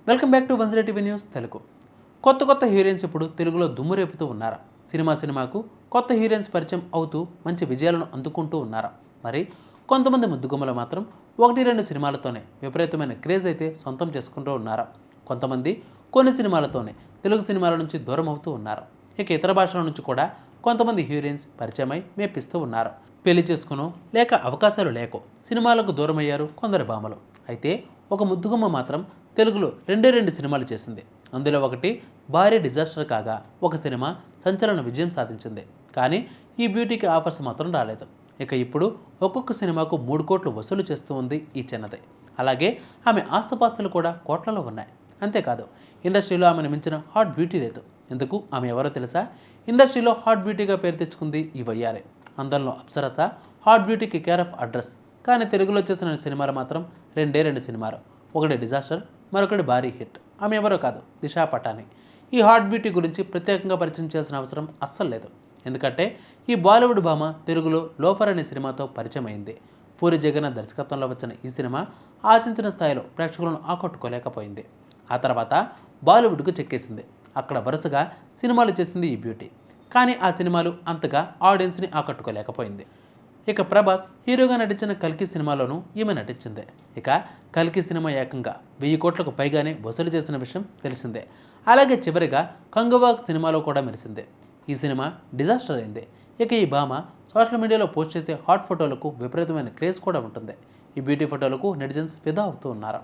Welcome back to వన్సరే TV news Telugu. కొత్త heroines ఇప్పుడు తెలుగులో దుమ్ము రేపుతూ ఉన్నారా? సినిమాకు కొత్త హీరోయిన్స్ పరిచయం అవుతూ మంచి విజయాలను అందుకుంటూ ఉన్నారా? మరి కొంతమంది ముద్దుగుమ్మలు మాత్రం 1-2 సినిమాలతోనే విపరీతమైన క్రేజ్ అయితే సొంతం చేసుకుంటూ ఉన్నారా? కొంతమంది కొన్ని సినిమాలతోనే తెలుగు సినిమాల నుంచి దూరం అవుతూ ఉన్నారు. ఇక ఇతర భాషల నుంచి కూడా కొంతమంది హీరోయిన్స్ పరిచయమై మేపిస్తూ ఉన్నారు. పెళ్లి చేసుకునో లేక అవకాశాలు లేకో సినిమాలకు దూరం అయ్యారు కొందరు భామలు. అయితే ఒక ముద్దుగుమ్మ మాత్రం తెలుగులో 2 సినిమాలు చేసింది. అందులో ఒకటి భారీ డిజాస్టర్ కాగా ఒక సినిమా సంచలన విజయం సాధించింది. కానీ ఈ బ్యూటీకి ఆఫర్స్ మాత్రం రాలేదు. ఇక ఇప్పుడు ఒక్కొక్క సినిమాకు 3 కోట్లు వసూలు చేస్తూ ఉంది ఈ చిన్నది. అలాగే ఆమె ఆస్తుపాస్తులు కూడా కోట్లలో ఉన్నాయి. అంతేకాదు, ఇండస్ట్రీలో ఆమెను మించిన హాట్ బ్యూటీ లేదు. ఎందుకు ఆమె ఎవరో తెలుసా? ఇండస్ట్రీలో హాట్ బ్యూటీగా పేరు తెచ్చుకుంది ఈ వయ్యారే. అందరిలో అప్సరస హాట్ బ్యూటీకి కేర్ ఆఫ్ అడ్రస్. కానీ తెలుగులో చేసిన సినిమాలు మాత్రం 2 సినిమాలు. ఒకటి డిజాస్టర్, మరొకటి భారీ హిట్. ఆమె ఎవరో కాదు, దిశా పటాని. ఈ హాట్ బ్యూటీ గురించి ప్రత్యేకంగా పరిచయం చేయాల్సిన అవసరం అస్సలు లేదు. ఎందుకంటే ఈ బాలీవుడ్ భామ తెలుగులో లోఫర్ అనే సినిమాతో పరిచయం అయింది. పూరి జగన్నాథ్ దర్శకత్వంలో వచ్చిన ఈ సినిమా ఆశించిన స్థాయిలో ప్రేక్షకులను ఆకట్టుకోలేకపోయింది. ఆ తర్వాత బాలీవుడ్కు చెక్కేసింది. అక్కడ వరుసగా సినిమాలు చేసింది ఈ బ్యూటీ. కానీ ఆ సినిమాలు అంతగా ఆడియన్స్ని ఆకట్టుకోలేకపోయింది. ఇక ప్రభాస్ హీరోగా నటించిన కల్కి సినిమాలోనూ ఈమె నటించింది. ఇక కల్కి సినిమా ఏకంగా 1000 కోట్లకు పైగానే వసూలు చేసిన విషయం తెలిసిందే. అలాగే చివరిగా కంగువాక్ సినిమాలో కూడా మెరిసింది. ఈ సినిమా డిజాస్టర్ అయింది. ఇక ఈ భామ సోషల్ మీడియాలో పోస్ట్ చేసే హాట్ ఫోటోలకు విపరీతమైన క్రేజ్ కూడా ఉంటుంది. ఈ బ్యూటీ ఫోటోలకు నెటిజన్స్ ఫిదా అవుతూ ఉన్నారు.